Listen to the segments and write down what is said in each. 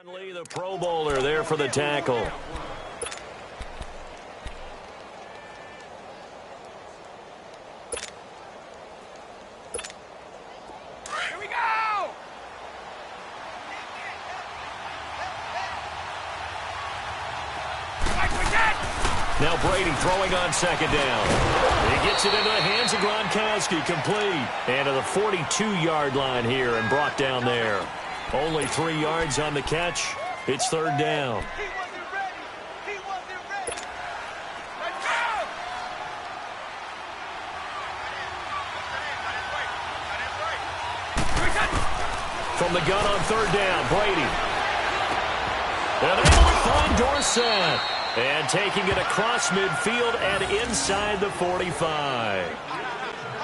Lee, the Pro Bowler, there for the tackle. Here we go! Now Brady throwing on second down. He gets it into the hands of Gronkowski, complete. And to the 42-yard line here and brought down there. Only 3 yards on the catch. It's third down. He wasn't ready. He wasn't ready. Let's go! From the gun on third down, Brady. And able to find Dorsett. And taking it across midfield and inside the 45.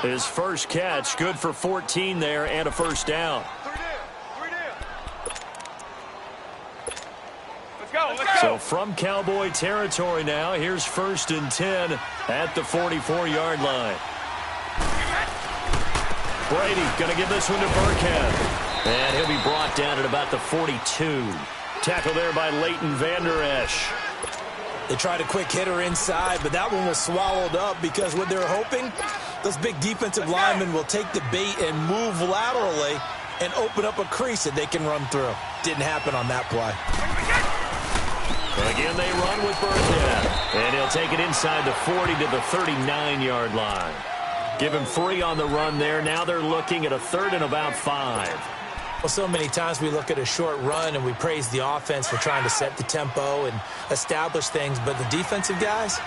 His first catch, good for 14 there and a first down. Let's go. So from Cowboy territory now, here's 1st and 10 at the 44-yard line. Brady going to give this one to Burkhead. And he'll be brought down at about the 42. Tackle there by Leighton Vander Esch. They tried a quick hitter inside, but that one was swallowed up because what they're hoping, those big defensive linemen will take the bait and move laterally and open up a crease that they can run through. Didn't happen on that play. Again, they run with Burkhead. And he'll take it inside the 40 to the 39-yard line. Give him 3 on the run there. Now they're looking at a 3rd and about 5. Well, so many times we look at a short run and we praise the offense for trying to set the tempo and establish things. But the defensive guys,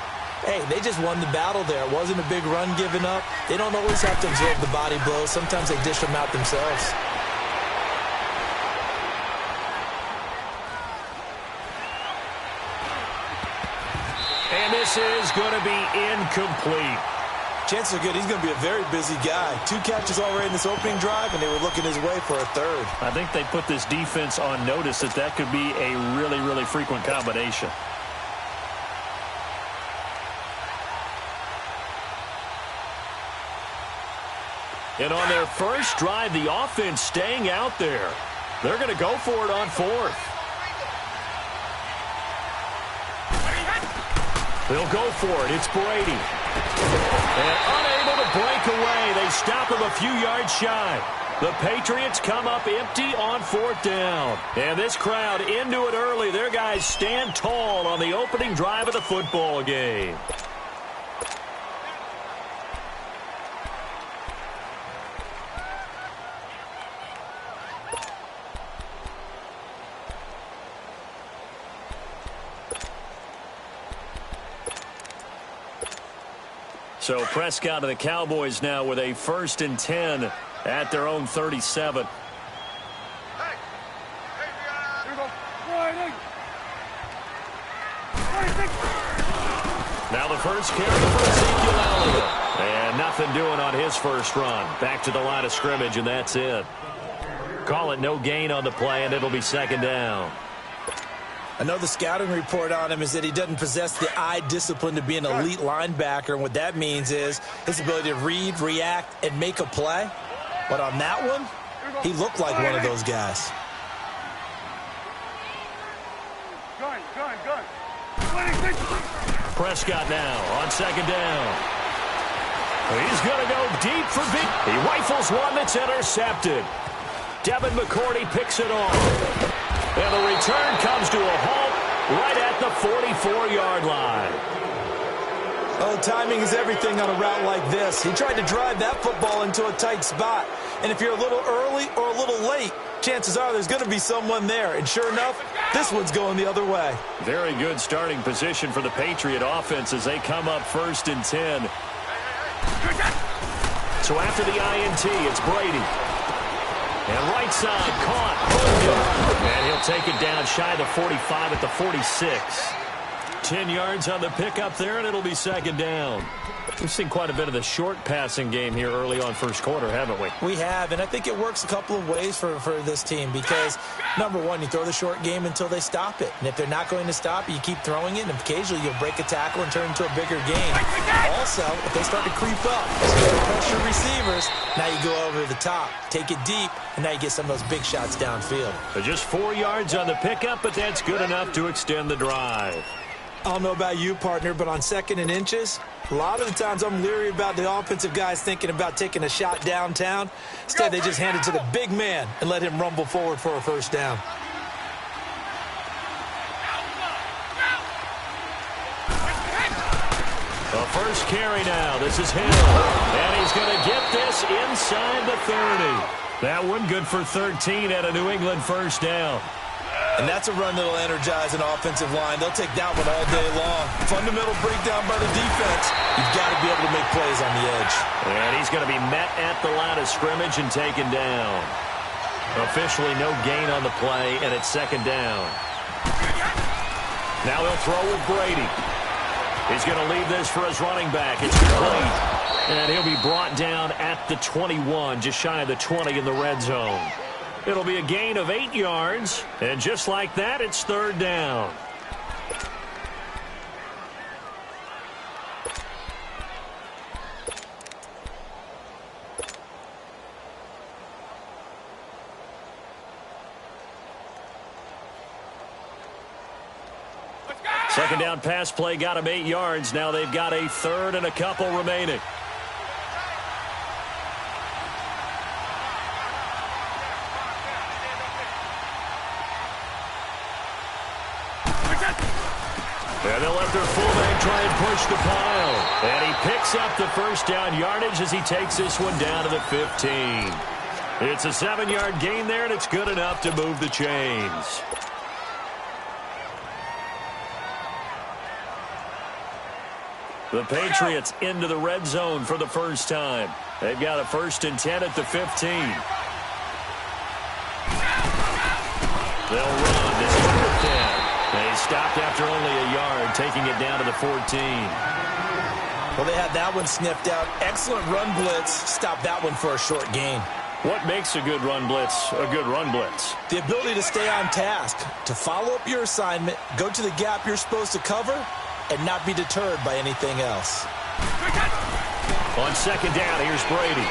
hey, they just won the battle there. It wasn't a big run given up. They don't always have to absorb the body blows. Sometimes they dish them out themselves. And this is going to be incomplete. Chances are good he's going to be a very busy guy. 2 catches already in this opening drive, and they were looking his way for a 3rd. I think they put this defense on notice that could be a really, really frequent combination. And on their first drive, the offense staying out there. They're going to go for it on 4th. They'll go for it. It's Brady. And unable to break away. They stop him a few yards shy. The Patriots come up empty on 4th down. And this crowd into it early. Their guys stand tall on the opening drive of the football game. So Prescott and the Cowboys now with a 1st and 10 at their own 37. Now the first carry for Ezekiel Elliott. And nothing doing on his first run. Back to the line of scrimmage, and that's it. Call it no gain on the play, and it'll be 2nd down. I know the scouting report on him is that he doesn't possess the eye discipline to be an elite linebacker, and what that means is his ability to read, react, and make a play. But on that one, he looked like one of those guys. Prescott now on 2nd down. He's going to go deep for big. He rifles one that's intercepted. Devin McCourty picks it off. And the return comes to a halt right at the 44-yard line. Oh, timing is everything on a route like this. He tried to drive that football into a tight spot. And if you're a little early or a little late, chances are there's going to be someone there. And sure enough, this one's going the other way. Very good starting position for the Patriot offense as they come up 1st and 10. So after the INT, it's Brady. And right side, caught. And he'll take it down shy of the 45 at the 46. 10 yards on the pickup there, and it'll be second down. We've seen quite a bit of the short passing game here early on first quarter, haven't we? We have, and I think it works a couple of ways for this team because, number one, you throw the short game until they stop it. And if they're not going to stop it, you keep throwing it, and occasionally you'll break a tackle and turn into a bigger game. Also, if they start to creep up, pressure receivers, now you go over the top, take it deep, and now you get some of those big shots downfield. Just 4 yards on the pickup, but that's good enough to extend the drive. I don't know about you, partner, but on 2nd and inches, a lot of the times I'm leery about the offensive guys thinking about taking a shot downtown. Instead, they just hand it to the big man and let him rumble forward for a first down. The first carry now. This is Hill. And he's going to get this inside the 30. That one good for 13 at a New England first down. And that's a run that'll energize an offensive line. They'll take that one all day long. Fundamental breakdown by the defense. You've got to be able to make plays on the edge. And he's going to be met at the line of scrimmage and taken down. Officially no gain on the play, and it's second down. Now he'll throw with Brady. He's going to leave this for his running back. It's complete. And he'll be brought down at the 21, just shy of the 20 in the red zone. It'll be a gain of 8 yards, and just like that, it's third down. Second down pass play got him 8 yards. Now they've got a third and a couple remaining. And they'll let their fullback try and push the pile. And he picks up the first down yardage as he takes this one down to the 15. It's a 7-yard gain there, and it's good enough to move the chains. The Patriots into the red zone for the first time. They've got a 1st and 10 at the 15. They'll run this fourth down. They stopped after only a yard, taking it down to the 14. Well, they had that one sniffed out. Excellent run blitz. Stopped that one for a short gain. What makes a good run blitz a good run blitz? The ability to stay on task, to follow up your assignment, go to the gap you're supposed to cover, and not be deterred by anything else. On second down, here's Brady.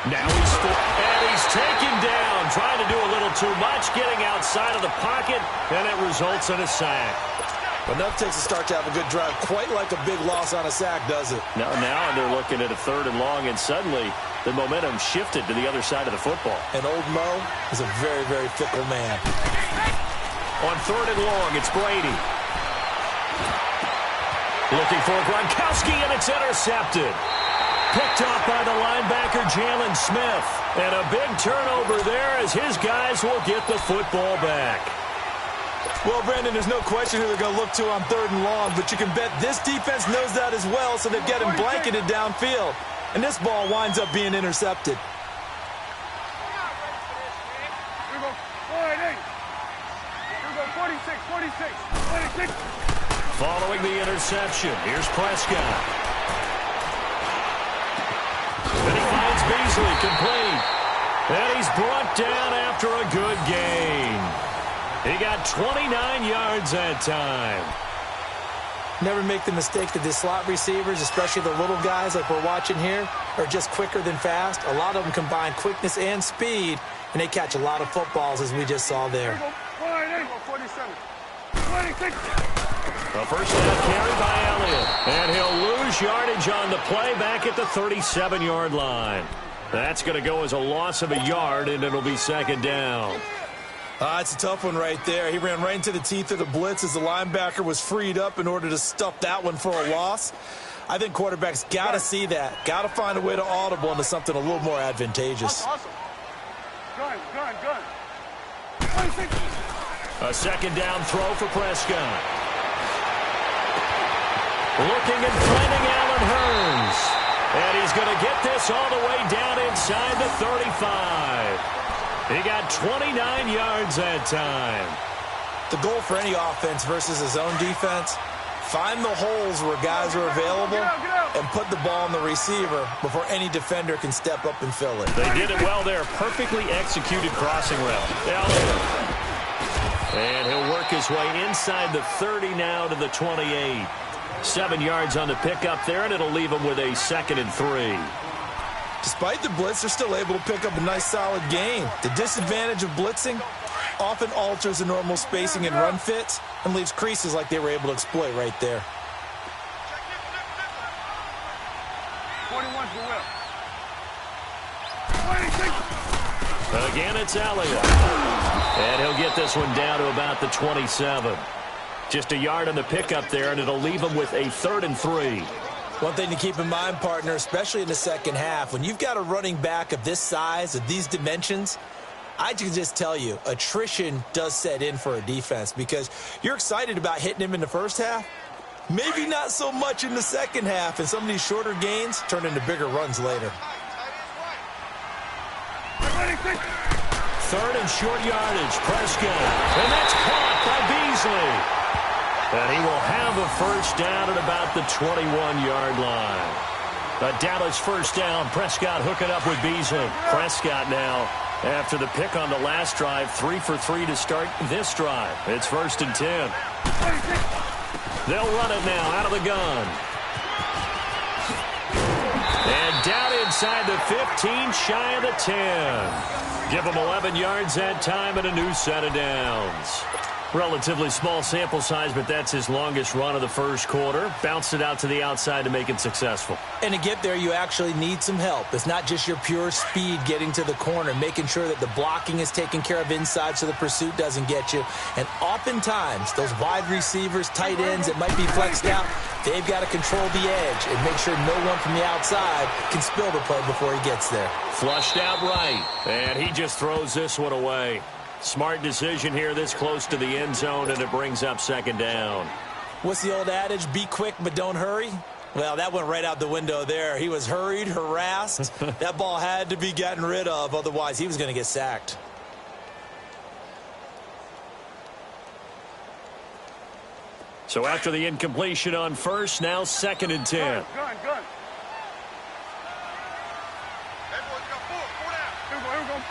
Now he's taken down, trying to do a little too much, getting outside of the pocket, and it results in a sack. Enough takes a start to have a good drive, quite like a big loss on a sack, does it? Now they're looking at a 3rd and long, and suddenly the momentum shifted to the other side of the football. And old Mo is a very, very fickle man. On 3rd and long, it's Brady. Looking for Gronkowski, and it's intercepted. Picked off by the linebacker, Jalen Smith. And a big turnover there as his guys will get the football back. Well, Brandon, there's no question who they're going to look to on 3rd and long, but you can bet this defense knows that as well, so they've got him blanketed downfield. And this ball winds up being intercepted. Following the interception, here's Prescott. And he finds Beasley complete. And he's brought down after a good gain. He got 29 yards that time. Never make the mistake that the slot receivers, especially the little guys like we're watching here, are just quicker than fast. A lot of them combine quickness and speed, and they catch a lot of footballs, as we just saw there. The first down carry by Elliott. And he'll lose yardage on the play back at the 37-yard line. That's going to go as a loss of a yard, and it'll be second down. It's a tough one right there. He ran right into the teeth of the blitz as the linebacker was freed up in order to stuff that one for a loss. I think quarterbacks got to see that. Got to find a way to audible into something a little more advantageous. Awesome. Gun. A second down throw for Prescott. Looking and finding Allen Hurns. And he's going to get this all the way down inside the 35. He got 29 yards that time. The goal for any offense versus a zone defense, find the holes where guys are available and put the ball on the receiver before any defender can step up and fill it. They did it well there. Perfectly executed crossing route. And he'll work his way inside the 30 now to the 28. 7 yards on the pickup there, and it'll leave him with a 2nd and 3. Despite the blitz, they're still able to pick up a nice solid gain. The disadvantage of blitzing often alters the normal spacing and run fits and leaves creases like they were able to exploit right there. 21 for Will. Again, it's Elliott. And he'll get this one down to about the 27. Just a yard on the pickup there, and it'll leave him with a 3rd and 3. One thing to keep in mind, partner, especially in the second half, when you've got a running back of this size, of these dimensions, I can just tell you, attrition does set in for a defense because you're excited about hitting him in the first half. Maybe not so much in the second half, and some of these shorter gains turn into bigger runs later. 3rd and short yardage, Prescott. And that's caught by Beasley. And he will have a first down at about the 21-yard line. A Dallas first down. Prescott hooking up with Beasley. Prescott now, after the pick on the last drive, 3 for 3 to start this drive. It's 1st and 10. They'll run it now out of the gun. And down inside the 15, shy of the 10. Give him 11 yards that time and a new set of downs. Relatively small sample size, but that's his longest run of the first quarter. Bounced it out to the outside to make it successful. And to get there, you actually need some help. It's not just your pure speed getting to the corner, making sure that the blocking is taken care of inside so the pursuit doesn't get you. And oftentimes, those wide receivers, tight ends that might be flexed out, they've got to control the edge and make sure no one from the outside can spill the play before he gets there. Flushed out right, and he just throws this one away. Smart decision here this close to the end zone, and it brings up 2nd down. What's the old adage? Be quick, but don't hurry. Well, that went right out the window there. He was hurried, harassed. That ball had to be gotten rid of, otherwise he was going to get sacked. So after the incompletion on first, now 2nd and 10. Gun. Everyone's got 4 down. Here we go.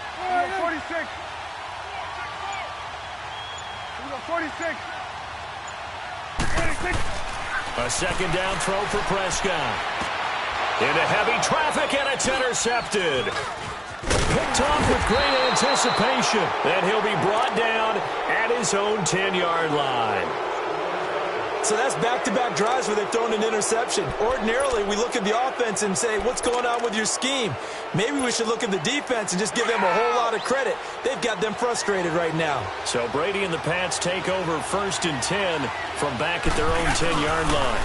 46. 46. A 2nd down throw for Prescott. Into heavy traffic, and it's intercepted. Picked off with great anticipation. And he'll be brought down at his own 10-yard line. So that's back-to-back drives where they've thrown an interception. Ordinarily, we look at the offense and say, what's going on with your scheme? Maybe we should look at the defense and just give them a whole lot of credit. They've got them frustrated right now. So Brady and the Pats take over 1st and 10 from back at their own 10-yard line.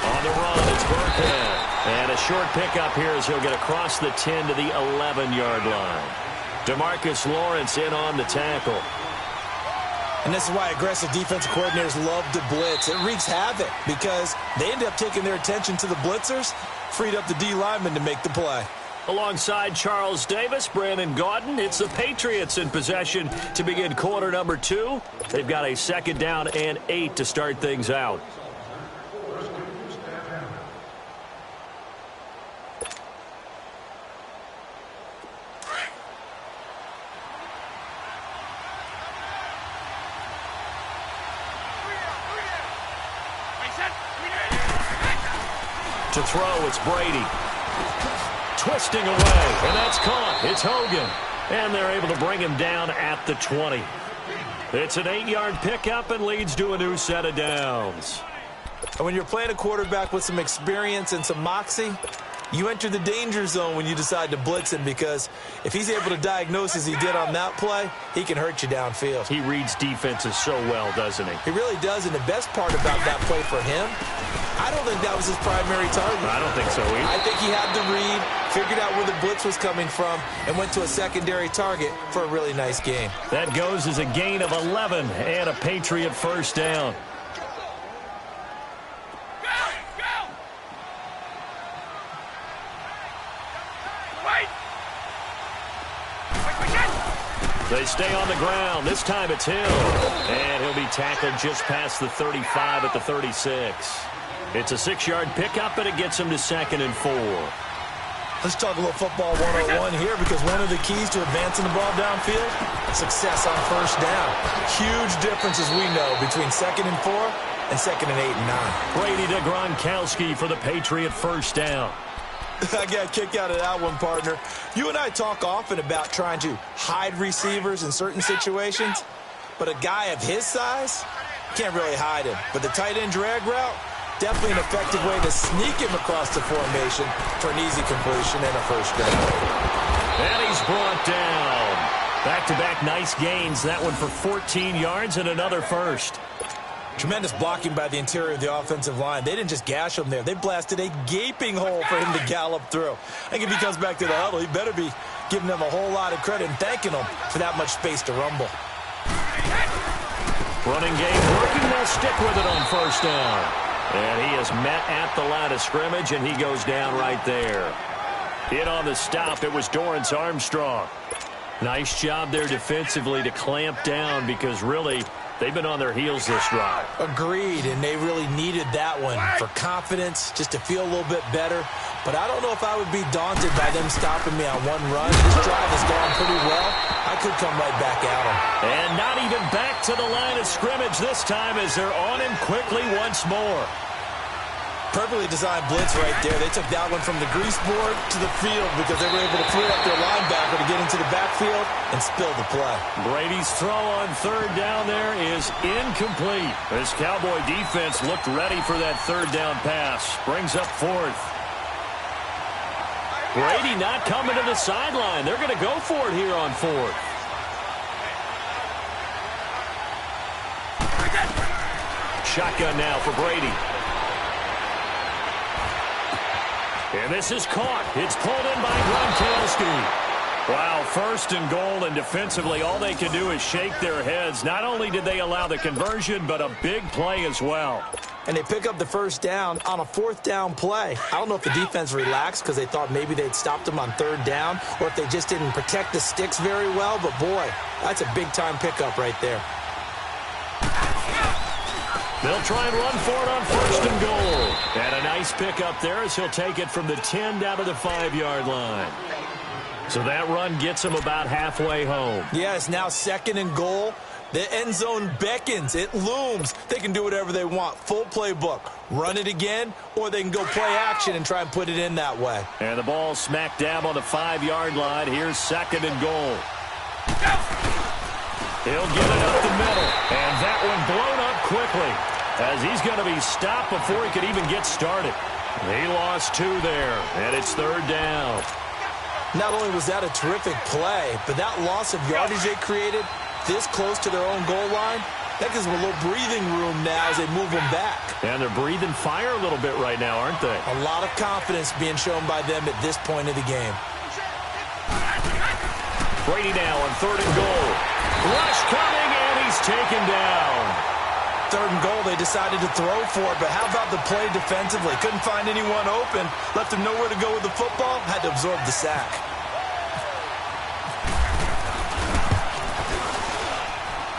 On the run, it's Burkhead. And a short pickup here as he'll get across the 10 to the 11-yard line. DeMarcus Lawrence in on the tackle. And this is why aggressive defensive coordinators love to blitz. It wreaks havoc because they end up taking their attention to the blitzers, freed up the D lineman to make the play. Alongside Charles Davis, Brandon Gaudin, it's the Patriots in possession to begin quarter number 2. They've got a 2nd down and 8 to start things out. To throw, it's Brady. Twisting away, and that's caught. It's Hogan. And they're able to bring him down at the 20. It's an 8-yard pickup and leads to a new set of downs. And when you're playing a quarterback with some experience and some moxie, you enter the danger zone when you decide to blitz him because if he's able to diagnose as he did on that play, he can hurt you downfield. He reads defenses so well, doesn't he? He really does, and the best part about that play for him, I don't think that was his primary target. I don't think so either. I think he had the read, figured out where the blitz was coming from, and went to a secondary target for a really nice game. That goes as a gain of 11 and a Patriot first down. They stay on the ground. This time it's Hill. And he'll be tackled just past the 35 at the 36. It's a 6-yard pickup, and it gets him to 2nd and 4. Let's talk a little football 101 here, because one of the keys to advancing the ball downfield, success on first down. Huge difference, as we know, between 2nd and 4 and 2nd and 8 and 9. Brady to Gronkowski for the Patriot first down. I got a kick out of that one, partner. You and I talk often about trying to hide receivers in certain situations, but a guy of his size can't really hide him. But the tight end drag route, definitely an effective way to sneak him across the formation for an easy completion and a first down. And he's brought down. Back-to-back nice gains. That one for 14 yards and another first. Tremendous blocking by the interior of the offensive line. They didn't just gash him there. They blasted a gaping hole for him to gallop through. I think if he comes back to the huddle, he better be giving them a whole lot of credit and thanking them for that much space to rumble. Running game working. They'll stick with it on first down. And he is met at the line of scrimmage, and he goes down right there. In on the stop, it was Dorrance Armstrong. Nice job there defensively to clamp down, because really they've been on their heels this drive. Agreed, and they really needed that one for confidence, just to feel a little bit better. But I don't know if I would be daunted by them stopping me on one run. This drive has gone pretty well. I could come right back at them. And not even back to the line of scrimmage this time, as they're on him quickly once more. Perfectly designed blitz right there. They took that one from the grease board to the field, because they were able to free up their linebacker to get into the backfield and spill the play. Brady's throw on third down there is incomplete. This Cowboy defense looked ready for that third down pass. Brings up 4th. Brady not coming to the sideline. They're going to go for it here on 4th. Shotgun now for Brady. And this is caught. It's pulled in by Gronkowski. Wow, 1st and goal, and defensively all they can do is shake their heads. Not only did they allow the conversion, but a big play as well. And they pick up the first down on a 4th down play. I don't know if the defense relaxed because they thought maybe they'd stopped them on 3rd down, or if they just didn't protect the sticks very well. But, boy, that's a big-time pickup right there. They'll try and run for it on 1st and goal. And a nice pickup there, as he'll take it from the 10 down to the 5-yard line. So that run gets him about halfway home. Yeah, it's now 2nd and goal. The end zone beckons. It looms. They can do whatever they want. Full playbook. Run it again, or they can go play action and try and put it in that way. And the ball smack dab on the 5-yard line. Here's 2nd and goal. He'll get it up the middle. And that one blown up quickly, as he's going to be stopped before he could even get started. He lost 2 there, and it's 3rd down. Not only was that a terrific play, but that loss of yardage they created this close to their own goal line, that gives them a little breathing room now as they move them back. And they're breathing fire a little bit right now, aren't they? A lot of confidence being shown by them at this point of the game. Brady now on 3rd and goal. Rush coming, and he's taken down. 3rd and goal, they decided to throw for it, but how about the play defensively? Couldn't find anyone open, left him nowhere to go with the football, had to absorb the sack.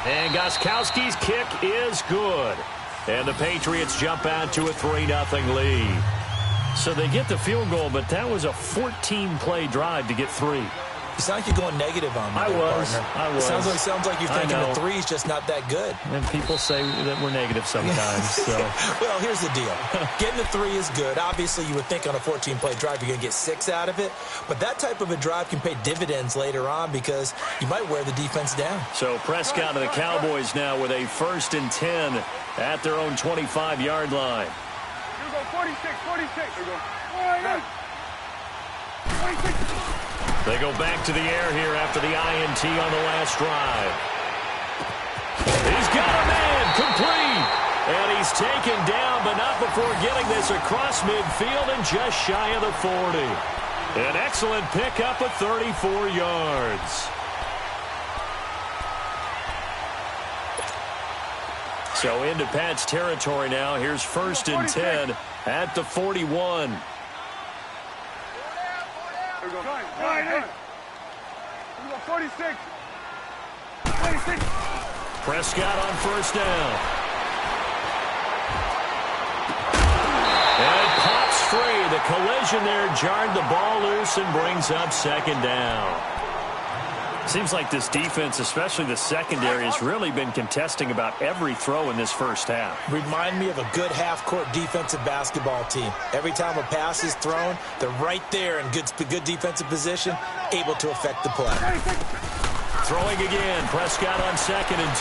And Gronkowski's kick is good. And the Patriots jump out to a 3-0 lead. So they get the field goal, but that was a 14-play drive to get 3. You sound like you're going negative on me. I was. Sounds like you're thinking the 3's just not that good. And people say that we're negative sometimes. So. Well, here's the deal. Getting a 3 is good. Obviously, you would think on a 14-play drive you're going to get 6 out of it. But that type of a drive can pay dividends later on, because you might wear the defense down. So Prescott and the Cowboys now with a 1st and 10 at their own 25-yard line. Here we go, 46. Here we go. 46. They go back to the air here after the INT on the last drive. He's got a man, complete. And he's taken down, but not before getting this across midfield and just shy of the 40. An excellent pickup of 34 yards. So into Pat's territory now. Here's 1st and 10 at the 41. Here we go. 46. Prescott on first down. And it pops free. The collision there jarred the ball loose and brings up second down. Seems like this defense, especially the secondary, has really been contesting about every throw in this first half. Remind me of a good half-court defensive basketball team. Every time a pass is thrown, they're right there in good defensive position, able to affect the play. Throwing again, Prescott on 2nd and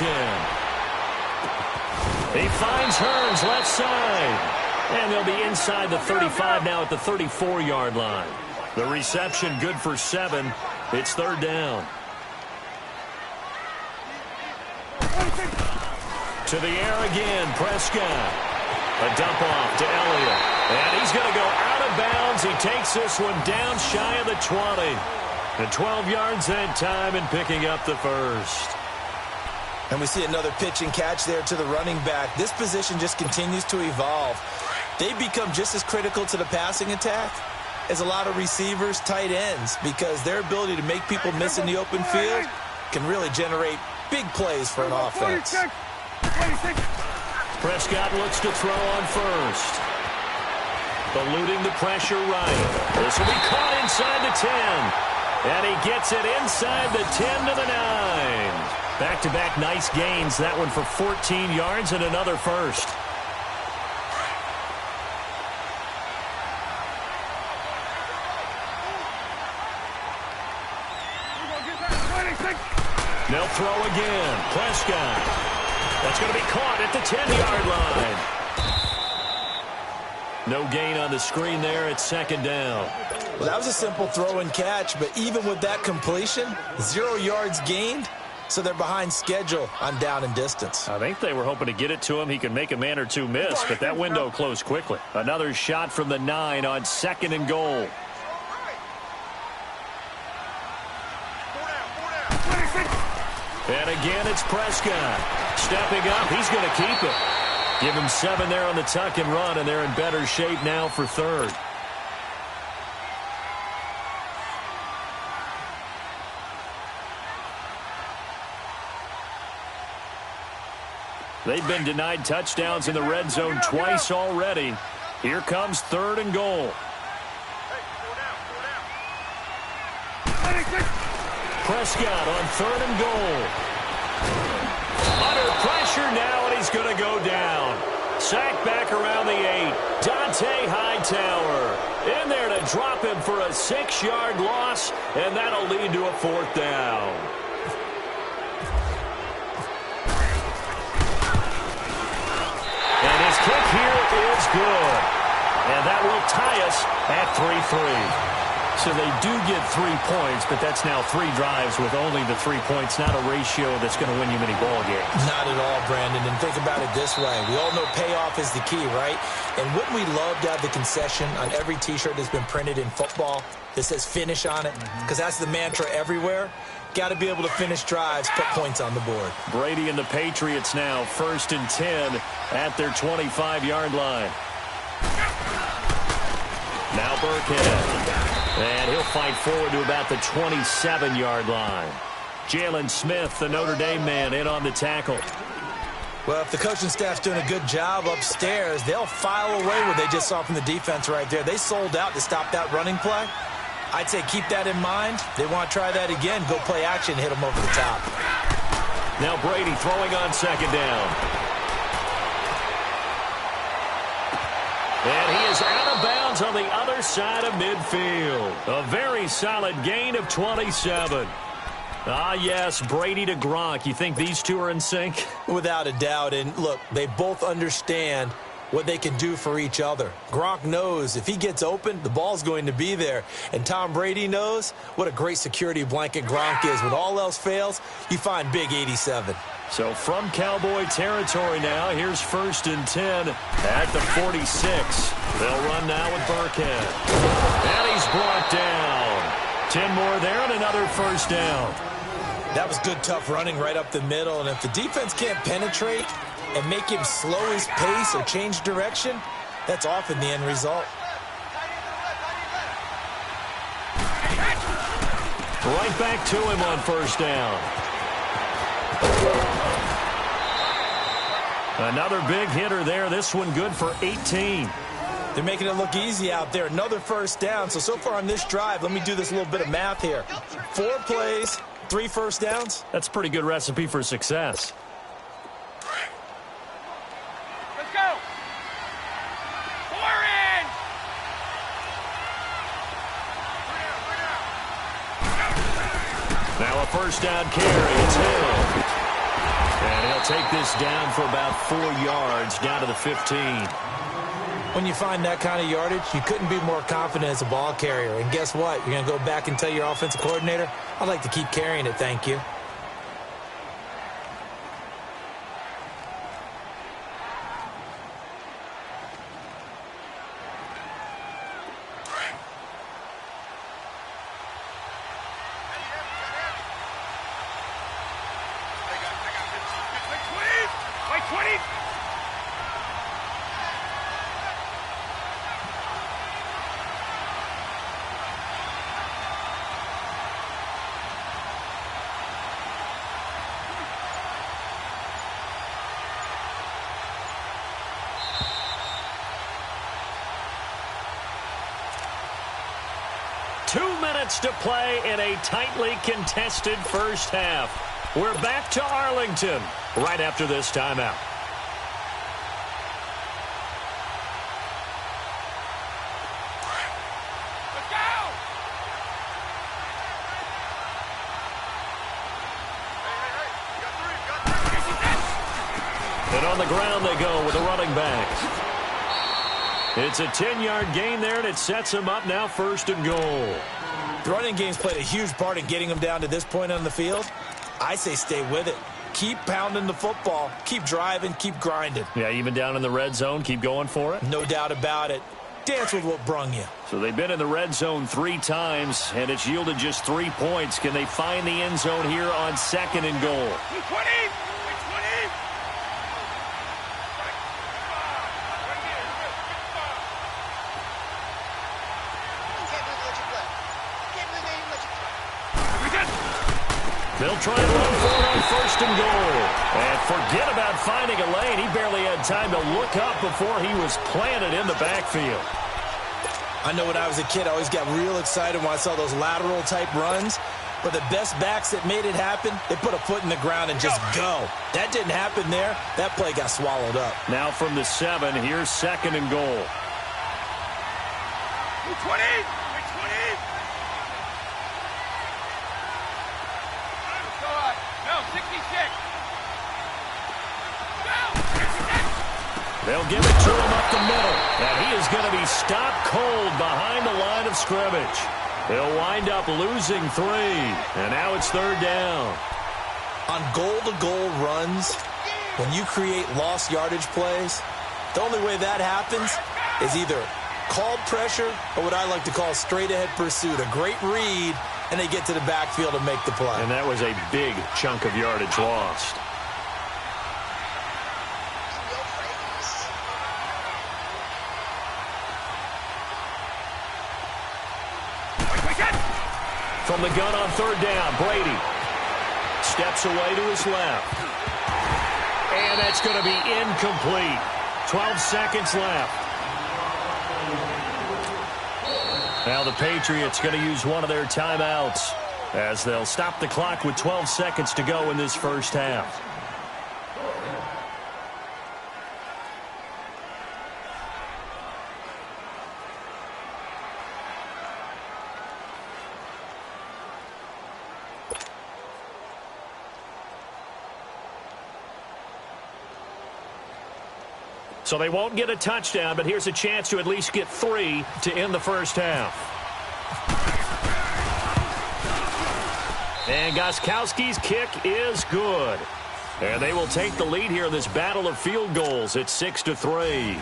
10. He finds Hearns left side. And they'll be inside the 35 now at the 34-yard line. The reception good for 7. It's 3rd down. To the air again, Prescott. A dump off to Elliott. And he's going to go out of bounds. He takes this one down shy of the 20. And 12 yards that time and picking up the first. And we see another pitch and catch there to the running back. This position just continues to evolve. They become just as critical to the passing attack as a lot of receivers, tight ends, because their ability to make people miss in the open field can really generate big plays for an offense. Prescott looks to throw on first. Eluding the pressure right. This will be caught inside the 10. And he gets it inside the 10 to the 9. Back-to-back nice gains. That one for 14 yards and another first. They'll throw again. Prescott. That's going to be caught at the 10-yard line. No gain on the screen there at 2nd down. Well, that was a simple throw and catch, but even with that completion, 0 yards gained, so they're behind schedule on down and distance. I think they were hoping to get it to him. He could make a man or two miss, but that window closed quickly. Another shot from the 9 on 2nd and goal. And again, it's Prescott. Stepping up, he's going to keep it. Give him 7 there on the tuck and run, and they're in better shape now for 3rd. They've been denied touchdowns in the red zone twice already. Here comes 3rd and goal. Prescott on 3rd and goal. Under pressure now, and he's going to go down. Sacked back around the 8. Dante Hightower in there to drop him for a 6-yard loss, and that'll lead to a 4th down. And his kick here is good. And that will tie us at 3-3. So they do get 3 points, but that's now 3 drives with only the 3 points, not a ratio that's going to win you many ball games. Not at all, Brandon. And think about it this way. We all know payoff is the key, right? And wouldn't we love to have the concession on every T-shirt that's been printed in football that says finish on it? Because that's the mantra everywhere. Got to be able to finish drives, put points on the board. Brady and the Patriots now 1st and 10 at their 25-yard line. Now Burkhead. And he'll fight forward to about the 27-yard line. Jalen Smith, the Notre Dame man, in on the tackle. Well, if the coaching staff's doing a good job upstairs, they'll file away what they just saw from the defense right there. They sold out to stop that running play. I'd say keep that in mind. They want to try that again. Go play action, hit them over the top. Now Brady throwing on 2nd down. And he is out of bounds on the other side of midfield. A very solid gain of 27. Ah, yes, Brady to Gronk. You think these two are in sync? Without a doubt. And look, they both understand what they can do for each other. Gronk knows if he gets open, the ball's going to be there. And Tom Brady knows what a great security blanket Gronk is. When all else fails, you find big 87. So from Cowboy territory now, here's 1st and 10 at the 46. They'll run now with Burkhead. And he's brought down. 10 more there and another 1st down. That was good, tough running right up the middle. And if the defense can't penetrate and make him slow his pace or change direction, that's often the end result. Right back to him on 1st down. Another big hitter there. This one good for 18. They're making it look easy out there. Another first down. So far on this drive, let me do this little bit of math here. 4 plays, 3 first downs. That's a pretty good recipe for success. Let's go. 4 in. Now a first down carry. It's Hill. And he'll take this down for about 4 yards, down to the 15. When you find that kind of yardage, you couldn't be more confident as a ball carrier. And guess what? You're going to go back and tell your offensive coordinator, I'd like to keep carrying it, thank you. Like 20. 2 minutes to play in a tightly contested first half. We're back to Arlington right after this timeout. Let's go. Hey. You got 3. And on the ground they go with the running backs. It's a 10-yard gain there, and it sets them up now 1st and goal. The running game's played a huge part in getting them down to this point on the field. I say stay with it. Keep pounding the football. Keep driving. Keep grinding. Yeah, even down in the red zone, keep going for it. No doubt about it. Dance with what brung you. So they've been in the red zone 3 times, and it's yielded just 3 points. Can they find the end zone here on 2nd and goal? 20. They'll try and run for it on 1st and goal. And forget about finding a lane. He barely had time to look up before he was planted in the backfield. I know when I was a kid, I always got real excited when I saw those lateral-type runs. But the best backs that made it happen, they put a foot in the ground and just go. That didn't happen there. That play got swallowed up. Now from the 7, here's 2nd and goal. 20. No, 66. They'll give it to him up the middle. And he is going to be stopped cold behind the line of scrimmage. They'll wind up losing 3. And now it's 3rd down. On goal-to-goal runs, when you create lost yardage plays, the only way that happens is either called pressure or what I like to call straight-ahead pursuit. A great read, and they get to the backfield and make the play. And that was a big chunk of yardage lost. From the gun on 3rd down, Brady steps away to his left. And that's going to be incomplete. 12 seconds left. Now the Patriots going to use one of their timeouts as they'll stop the clock with 12 seconds to go in this first half. So they won't get a touchdown, but here's a chance to at least get 3 to end the first half. And Gostkowski's kick is good. And they will take the lead here in this battle of field goals at 6-3.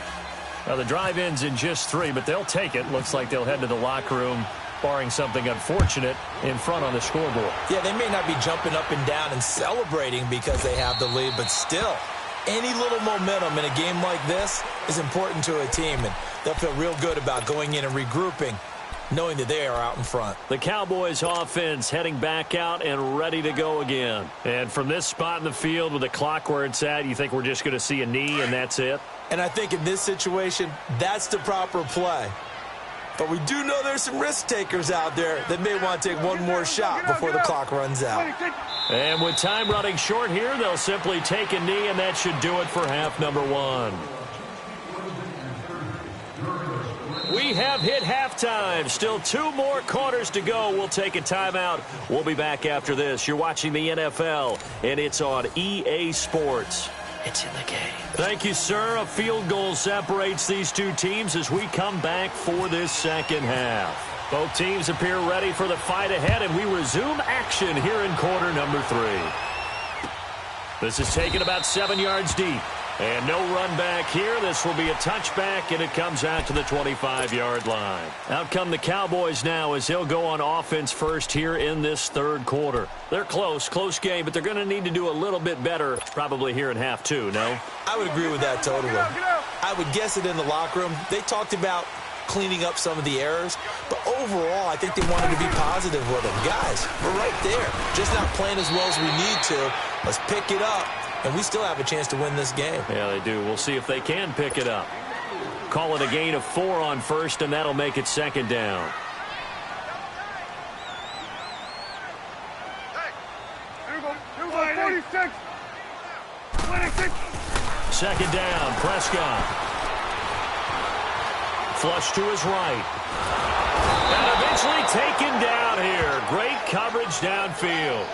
Now the drive ends in just 3, but they'll take it. Looks like they'll head to the locker room, barring something unfortunate, in front on the scoreboard. Yeah, they may not be jumping up and down and celebrating because they have the lead, but still, any little momentum in a game like this is important to a team, and they'll feel real good about going in and regrouping knowing that they are out in front. The Cowboys offense heading back out and ready to go again. And from this spot in the field with the clock where it's at, you think we're just going to see a knee and that's it? And I think in this situation, that's the proper play. But we do know there's some risk takers out there that may want to take one more shot before the clock runs out. And with time running short here, they'll simply take a knee, and that should do it for half number one. We have hit halftime. Still 2 more quarters to go. We'll take a timeout. We'll be back after this. You're watching the NFL, and it's on EA Sports. It's in the game. Thank you, sir. A field goal separates these two teams as we come back for this second half. Both teams appear ready for the fight ahead, and we resume action here in quarter number 3. This is taken about 7 yards deep. And no run back here. This will be a touchback, and it comes out to the 25-yard line. Out come the Cowboys now as they'll go on offense first here in this third quarter. They're close game, but they're going to need to do a little bit better probably here in half 2, no? I would agree with that totally. I would guess it in the locker room. They talked about cleaning up some of the errors, but overall, I think they wanted to be positive with them. Guys, we're right there. Just not playing as well as we need to. Let's pick it up. And we still have a chance to win this game. Yeah, they do. We'll see if they can pick it up. Call it a gain of 4 on first, and that'll make it second down. Hey, 46. 26. Second down, Prescott. Flush to his right. And eventually taken down here. Great coverage downfield.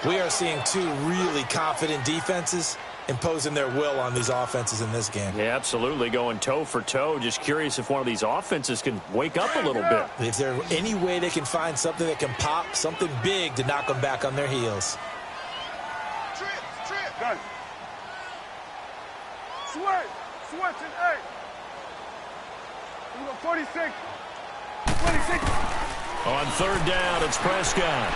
We are seeing 2 really confident defenses imposing their will on these offenses in this game. Yeah, absolutely, going toe for toe. Just curious if one of these offenses can wake up a little bit. Is there any way they can find something that can pop, something big to knock them back on their heels? Trip. Done. Switch and 8. We go 46. 26. On third down, it's Prescott.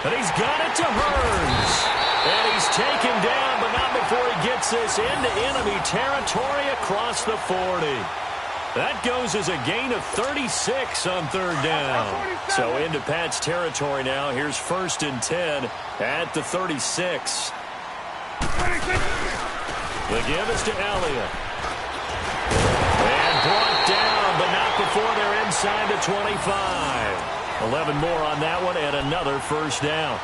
And he's got it to Hurns. And he's taken down, but not before he gets this into enemy territory across the 40. That goes as a gain of 36 on third down. So into Pat's territory now. Here's 1st and 10 at the 36. The give is to Elliott. And brought down, but not before they're inside the 25. 11 more on that one, and another first down.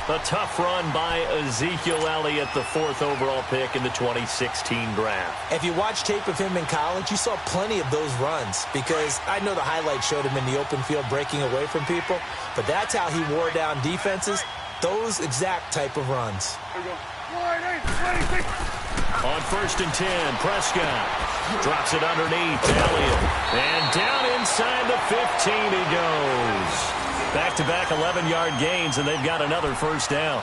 A tough run by Ezekiel Elliott, the 4th overall pick in the 2016 draft. If you watch tape of him in college, you saw plenty of those runs because I know the highlights showed him in the open field breaking away from people, but that's how he wore down defenses, those exact type of runs. On 1st and 10, Prescott drops it underneath to Elliott. And down inside the 15 he goes. Back-to-back 11-yard gains, and they've got another first down.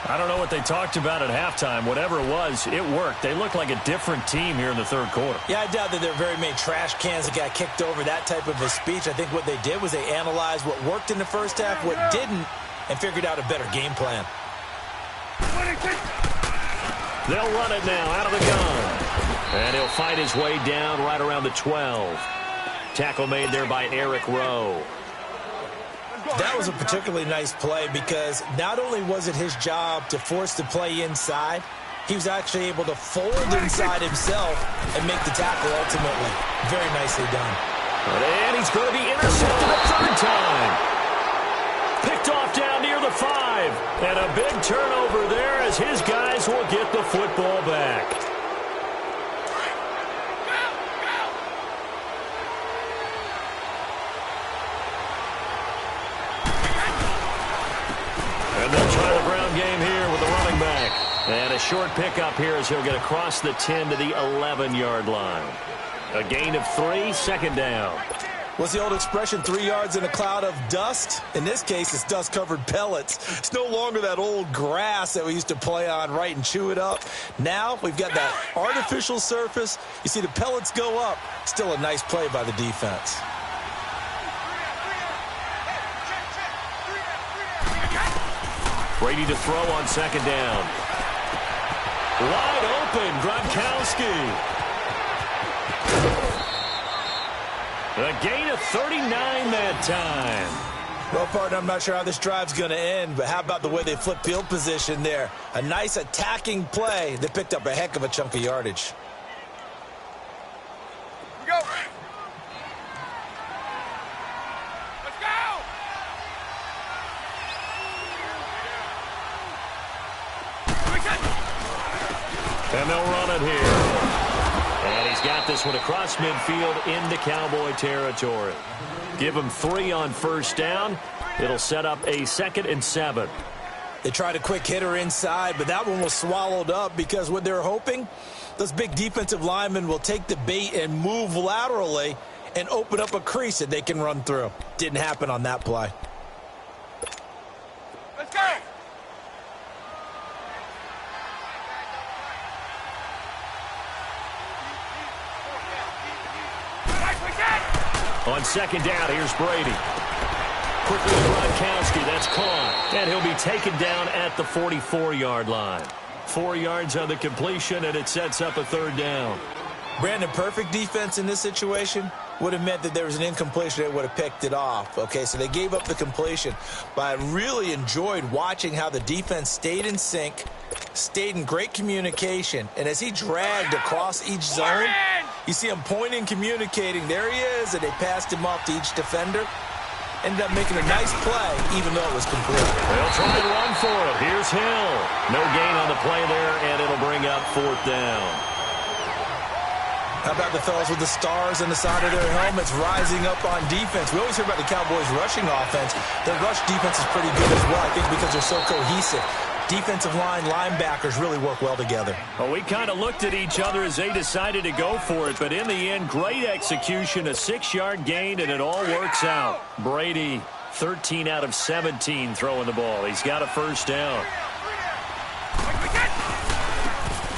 I don't know what they talked about at halftime. Whatever it was, it worked. They look like a different team here in the third quarter. Yeah, I doubt that there are very many trash cans that got kicked over, that type of a speech. I think what they did was they analyzed what worked in the first half, what didn't, and figured out a better game plan. They'll run it now out of the gun. And he'll fight his way down right around the 12. Tackle made there by Eric Rowe. That was a particularly nice play because not only was it his job to force the play inside, he was actually able to fold inside himself and make the tackle ultimately. Very nicely done. And he's going to be intercepted a 3rd time. Picked off down near the 5. And a big turnover there as his guys will get the football back. And they'll try the ground game here with the running back. And a short pickup here as he'll get across the 10 to the 11-yard line. A gain of 3, second down. What's the old expression, 3 yards in a cloud of dust? In this case, it's dust-covered pellets. It's no longer that old grass that we used to play on, right, and chew it up. Now we've got that artificial surface. You see the pellets go up. Still a nice play by the defense. Brady to throw on second down. Wide open, Gronkowski. A gain of 39 that time. Well, partner, I'm not sure how this drive's going to end, but how about the way they flip field position there? A nice attacking play. They picked up a heck of a chunk of yardage. Go. Let's go. And they'll run it here. And he's got this one across midfield into Cowboy territory. Give him 3 on first down. It'll set up a 2nd and 7. They tried a quick hitter inside, but that one was swallowed up because what they're hoping, those big defensive linemen will take the bait and move laterally and open up a crease that they can run through. Didn't happen on that play. Let's go. On 2nd down, here's Brady. Quickly to Gronkowski. That's caught. And he'll be taken down at the 44-yard line. 4 yards on the completion, and it sets up a 3rd down. Brandon, perfect defense in this situation would have meant that there was an incompletion that would have picked it off. Okay, so they gave up the completion. But I really enjoyed watching how the defense stayed in sync, stayed in great communication, and as he dragged across each zone, you see him pointing, communicating. There he is, and they passed him off to each defender. Ended up making a nice play, even though it was complete. They'll try and run for it. Here's Hill. No gain on the play there, and it'll bring up 4th down. How about the fellas with the stars on the side of their helmets rising up on defense? We always hear about the Cowboys' rushing offense. Their rush defense is pretty good as well, I think, because they're so cohesive. Defensive line, linebackers really work well together. Well, we kind of looked at each other as they decided to go for it, but in the end, great execution, a 6-yard gain, and it all works out. Brady, 13 out of 17 throwing the ball. He's got a 1st down.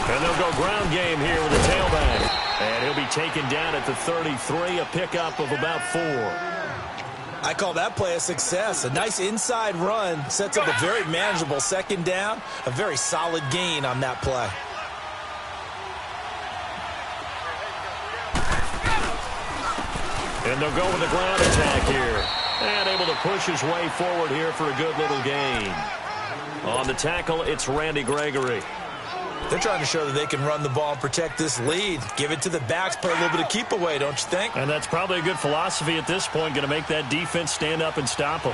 And they'll go ground game here with the tailback. And he'll be taken down at the 33, a pickup of about 4. I call that play a success. A nice inside run sets up a very manageable 2nd down. A very solid gain on that play. And they'll go with the ground attack here. And able to push his way forward here for a good little gain. On the tackle, it's Randy Gregory. They're trying to show that they can run the ball and protect this lead. Give it to the backs, play a little bit of keep away, don't you think? And that's probably a good philosophy at this point, going to make that defense stand up and stop them.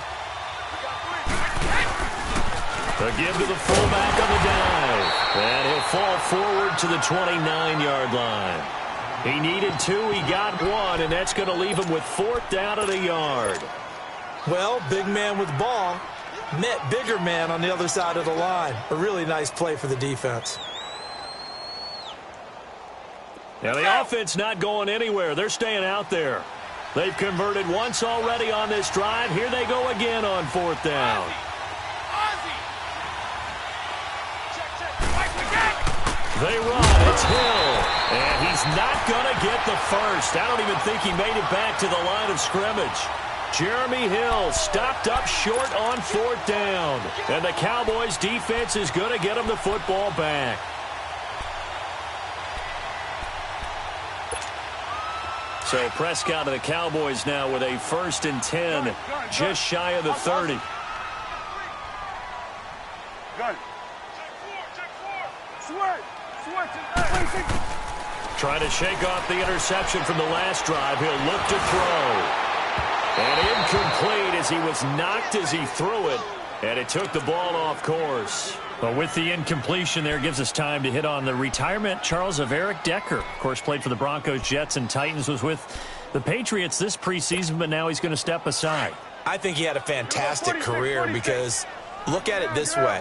A give to the fullback on the dive. And he'll fall forward to the 29-yard line. He needed 2, he got 1, and that's going to leave him with 4th down at a yard. Well, big man with ball met bigger man on the other side of the line. A really nice play for the defense. Now, the offense not going anywhere. They're staying out there. They've converted once already on this drive. Here they go again on 4th down. They run. It's Hill. And he's not going to get the first. I don't even think he made it back to the line of scrimmage. Jeremy Hill stopped up short on 4th down. And the Cowboys defense is going to get him the football back. So Prescott and the Cowboys now with a 1st and 10, just shy of the 30. Good. Trying to shake off the interception from the last drive. He'll look to throw. And incomplete as he was knocked as he threw it. And it took the ball off course. But with the incompletion there, gives us time to hit on the retirement, Charles, of Eric Decker. Of course, played for the Broncos, Jets, and Titans, was with the Patriots this preseason, but now he's going to step aside. I think he had a fantastic career because look at it this way.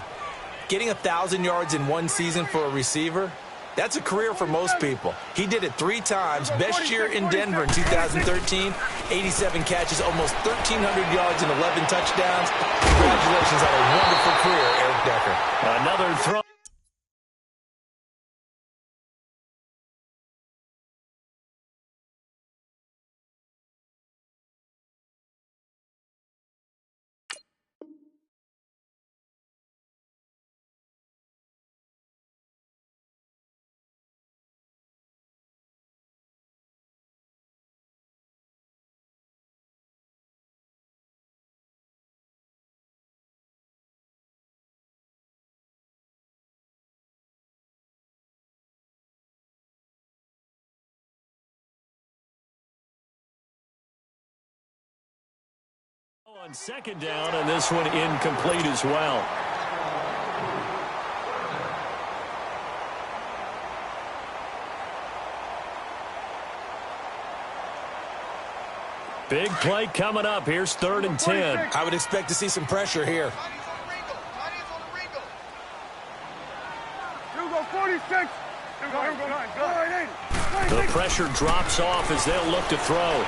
Getting 1,000 yards in one season for a receiver, that's a career for most people. He did it 3 times. Best year in Denver in 2013, 87 catches, almost 1,300 yards and 11 touchdowns. Congratulations on a wonderful career, Eric Decker. Another throw. On second down, and this one incomplete as well. Big play coming up. Here's 3rd and 10. I would expect to see some pressure here. The pressure drops off as they'll look to throw.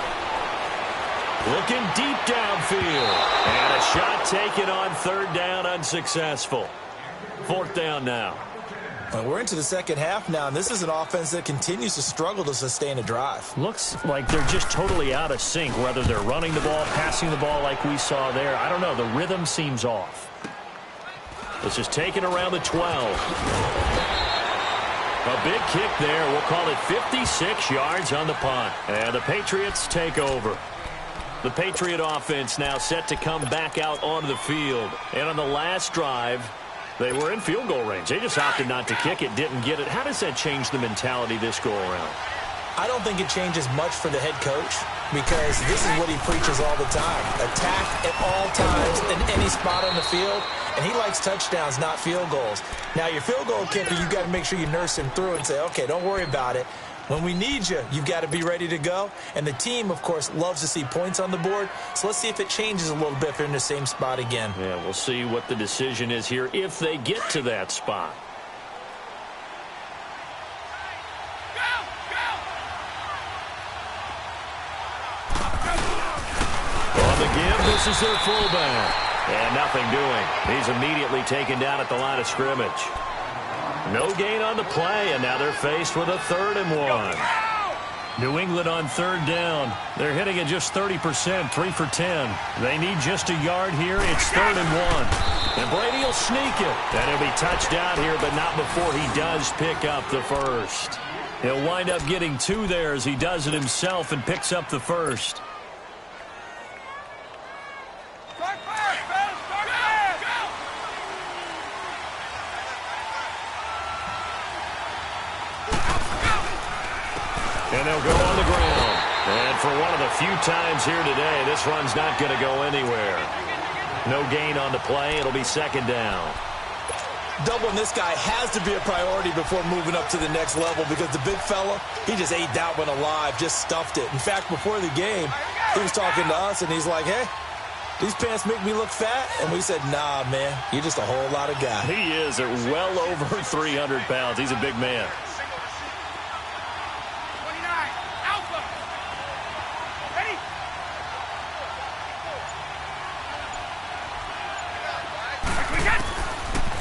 Looking deep downfield. And a shot taken on 3rd down, unsuccessful. 4th down now. We're into the second half now, and this is an offense that continues to struggle to sustain a drive. Looks like they're just totally out of sync, whether they're running the ball, passing the ball like we saw there. I don't know. The rhythm seems off. This is taken around the 12. A big kick there. We'll call it 56 yards on the punt. And the Patriots take over. The Patriot offense now set to come back out onto the field. And on the last drive, they were in field goal range. They just opted not to kick it, didn't get it. How does that change the mentality this go-around? I don't think it changes much for the head coach because this is what he preaches all the time. Attack at all times in any spot on the field, and he likes touchdowns, not field goals. Now, your field goal kicker, you've got to make sure you nurse him through and say, okay, don't worry about it. When we need you, you've got to be ready to go. And the team, of course, loves to see points on the board. So let's see if it changes a little bit if they're in the same spot again. Yeah, we'll see what the decision is here if they get to that spot. On the give, this is their fullback. And nothing doing. He's immediately taken down at the line of scrimmage. No gain on the play, and now they're faced with a 3rd and 1. New England on 3rd down. They're hitting at just 30%, 3 for 10. They need just a yard here. It's 3rd and 1. And Brady will sneak it. And he'll be touched out here, but not before he does pick up the first. He'll wind up getting 2 there as he does it himself and picks up the first. And they'll go on the ground. And for one of the few times here today, this run's not going to go anywhere. No gain on the play. It'll be 2nd down. Doubling this guy has to be a priority before moving up to the next level because the big fella, he just ate that one alive, just stuffed it. In fact, before the game, he was talking to us, and he's like, hey, these pants make me look fat. And we said, nah, man, you're just a whole lot of guy. He is at well over 300 pounds. He's a big man.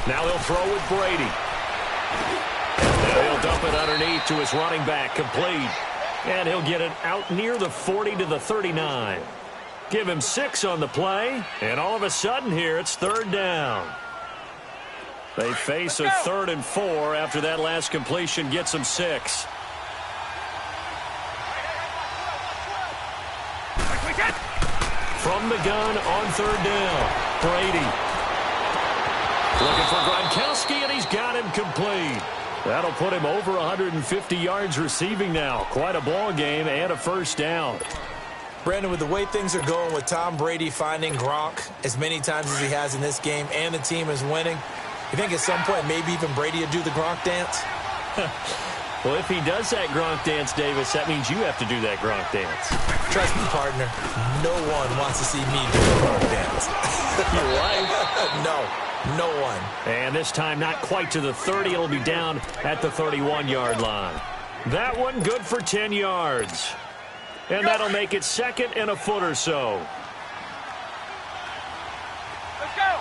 Now he'll throw with Brady. Now he'll dump it underneath to his running back, complete. And he'll get it out near the 40 to the 39. Give him 6 on the play, and all of a sudden here it's 3rd down. They face a 3rd and 4 after that last completion gets them 6. From the gun on 3rd down, Brady. Looking for Gronkowski, and he's got him complete. That'll put him over 150 yards receiving now. Quite a ball game and a 1st down. Brandon, with the way things are going with Tom Brady finding Gronk as many times as he has in this game and the team is winning, you think at some point maybe even Brady will do the Gronk dance? Well, if he does that Gronk dance, Davis, that means you have to do that Gronk dance. Trust me, partner, no one wants to see me do the Gronk dance. You're right. No one. And this time not quite to the 30. It'll be down at the 31-yard line. That one good for 10 yards. And that'll make it 2nd and a foot or so. Let's go.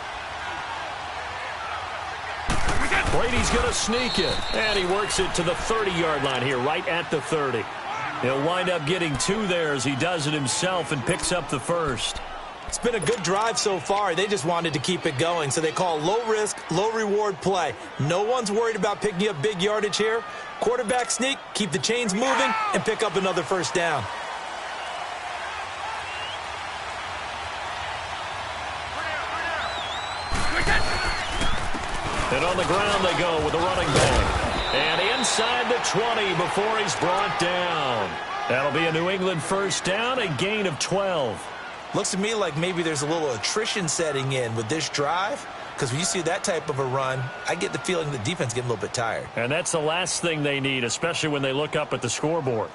Brady's going to sneak it. And he works it to the 30-yard line here, right at the 30. He'll wind up getting 2 there as he does it himself and picks up the first. It's been a good drive so far. They just wanted to keep it going, so they call low-risk, low-reward play. No one's worried about picking up big yardage here. Quarterback sneak, keep the chains moving, and pick up another 1st down. And on the ground they go with a running back. And inside the 20 before he's brought down. That'll be a New England 1st down, a gain of 12. Looks to me like maybe there's a little attrition setting in with this drive, because when you see that type of a run, I get the feeling the defense getting a little bit tired. And that's the last thing they need, especially when they look up at the scoreboard.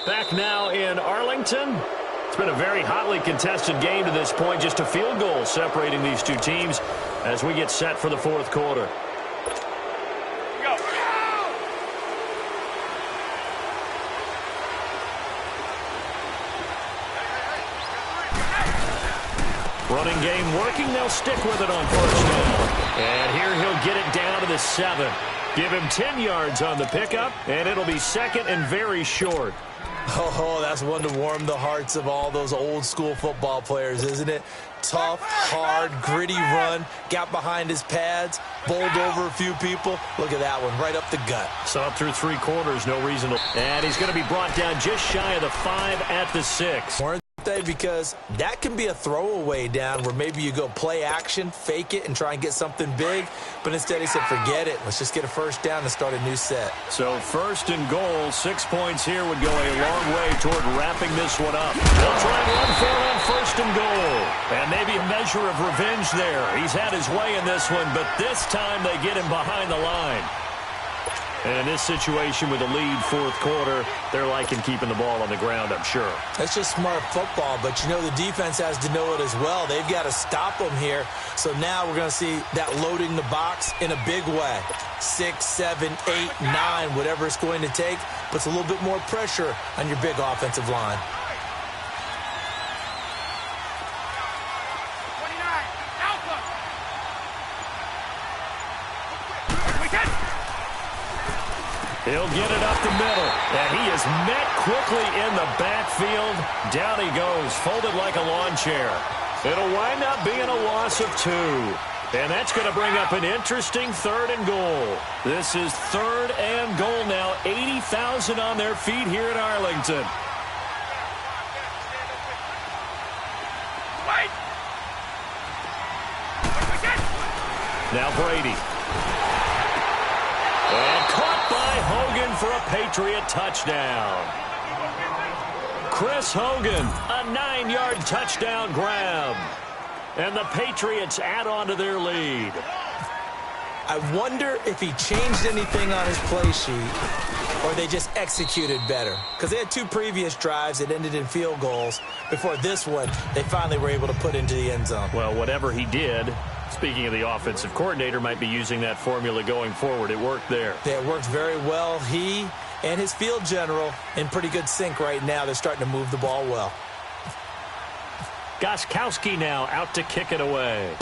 Back now in Arlington. It's been a very hotly contested game to this point. Just a field goal separating these two teams as we get set for the fourth quarter. Go. Running game working. They'll stick with it on first down. And here he'll get it down to the 7. Give him 10 yards on the pickup, and it'll be second and very short. Oh, that's one to warm the hearts of all those old school football players, isn't it? Tough, hard, gritty run, got behind his pads, bowled over a few people. Look at that one, right up the gut. So up through 3 quarters, no reason to. And he's going to be brought down just shy of the 5 at the 6. Weren't they? Because that can be a throwaway down where maybe you go play action, fake it, and try and get something big. But instead he said, forget it. Let's just get a first down and start a new set. So first and goal, 6 points here would go a long way toward wrapping this one up. They'll try and run for it on first and goal. And maybe a measure of revenge there. He's had his way in this one, but this time they get him behind the line. And in this situation with a lead fourth quarter, they're liking keeping the ball on the ground, I'm sure. That's just smart football, but you know the defense has to know it as well. They've got to stop them here. So now we're going to see that loading the box in a big way. 6, 7, 8, 9, whatever it's going to take, puts a little bit more pressure on your big offensive line. He'll get it up the middle, and he is met quickly in the backfield. Down he goes, folded like a lawn chair. It'll wind up being a loss of 2. And that's going to bring up an interesting third and goal. This is third and goal now. 80,000 on their feet here in Arlington. Now Brady. And caught by Hogan for a Patriot touchdown. Chris Hogan, a 9-yard touchdown grab. And the Patriots add on to their lead. I wonder if he changed anything on his play sheet or they just executed better. Because they had 2 previous drives that ended in field goals. Before this one, they finally were able to put into the end zone. Well, whatever he did, speaking of the offensive coordinator, might be using that formula going forward. It worked there. Yeah, it worked very well. He and his field general in pretty good sync right now. They're starting to move the ball well. Gostkowski now out to kick it away.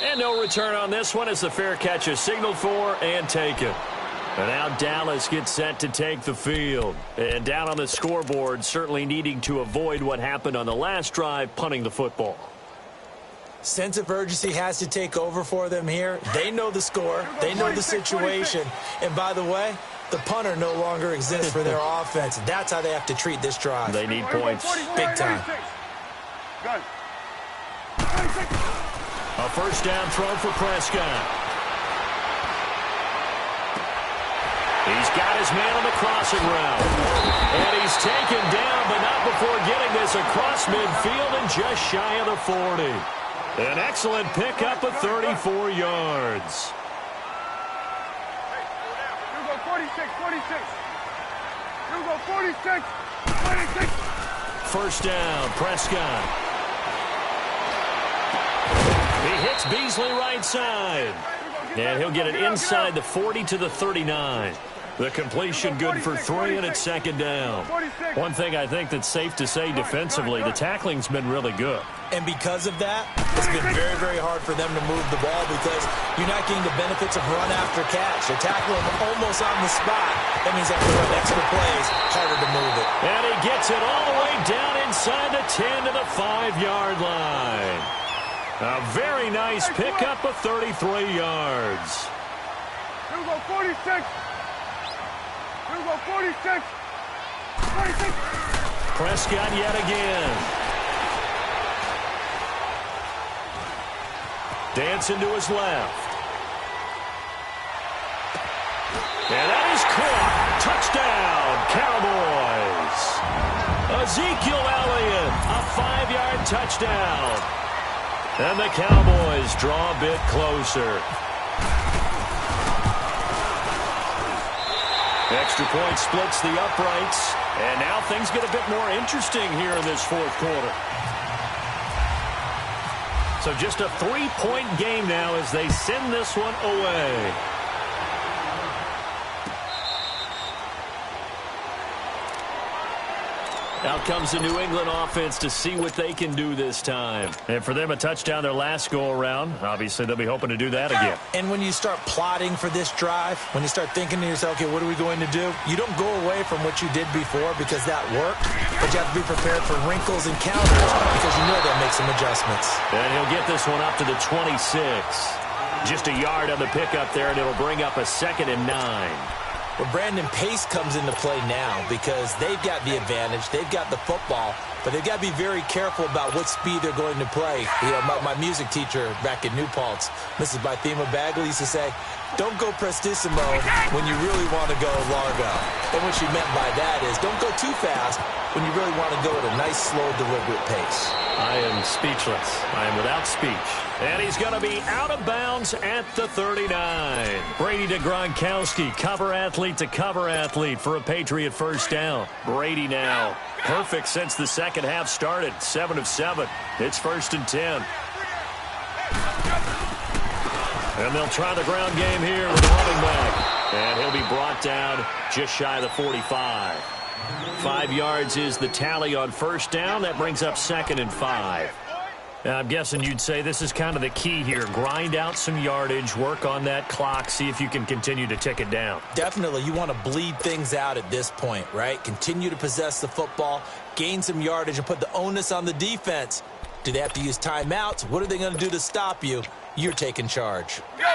And no return on this one as the fair catch is signaled for and taken. And now Dallas gets set to take the field. And down on the scoreboard, certainly needing to avoid what happened on the last drive, punting the football. Sense of urgency has to take over for them here. They know the score. They know the situation. And by the way, the punter no longer exists for their offense. That's how they have to treat this drive. They need points. Big time. A first down throw for Prescott. He's got his man on the crossing route. And he's taken down, but not before getting this across midfield and just shy of the 40. An excellent pickup of 34 yards. You go 46, 46. You go 46, 46. First down, Prescott. He hits Beasley right side. And he'll get it inside the 40 to the 39. The completion good for 3, and it's second down. One thing I think that's safe to say defensively, the tackling's been really good. And because of that, it's been very, very hard for them to move the ball because you're not getting the benefits of run after catch. They're tackling almost on the spot. That means they have to run extra plays, harder to move it. And he gets it all the way down inside the 10 to the 5-yard line. A very nice pickup of 33 yards. You go 46. You go 46. 46. Prescott yet again. Dancing to his left. And that is caught. Touchdown, Cowboys. Ezekiel Elliott, a 5-yard touchdown. And the Cowboys draw a bit closer. Extra point splits the uprights. And now things get a bit more interesting here in this fourth quarter. So just a 3-point game now as they send this one away. Out comes the New England offense to see what they can do this time. And for them, a touchdown their last go-around. Obviously, they'll be hoping to do that again. And when you start plotting for this drive, when you start thinking to yourself, okay, what are we going to do? You don't go away from what you did before because that worked, but you have to be prepared for wrinkles and counters because you know they'll make some adjustments. And he'll get this one up to the 26. Just a yard on the pickup there, and it'll bring up a 2nd and 9. Well, Brandon, pace comes into play now because they've got the advantage. They've got the football, but they've got to be very careful about what speed they're going to play. You know, my music teacher back in New Paltz, Mrs. Bythema Bagley, used to say, don't go prestissimo when you really want to go largo. And what she meant by that is don't go too fast when you really want to go at a nice, slow, deliberate pace. I am speechless. I am without speech. And he's going to be out of bounds at the 39. Brady to Gronkowski, cover athlete to cover athlete for a Patriot first down. Brady now, perfect since the second half started, 7 of 7. It's 1st and 10. And they'll try the ground game here with the running back. And he'll be brought down just shy of the 45. 5 yards is the tally on first down. That brings up 2nd and 5. Now, I'm guessing you'd say this is kind of the key here. Grind out some yardage, work on that clock, see if you can continue to tick it down. Definitely. You want to bleed things out at this point, right? Continue to possess the football, gain some yardage, and put the onus on the defense. Do they have to use timeouts? What are they going to do to stop you? You're taking charge. Go!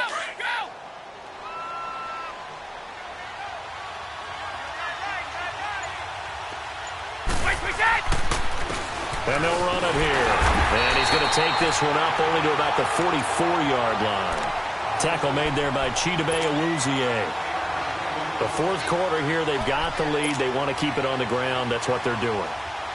And they'll run it here. And he's going to take this one up only to about the 44-yard line. Tackle made there by Chidobe Awuzie. The fourth quarter here, they've got the lead. They want to keep it on the ground. That's what they're doing.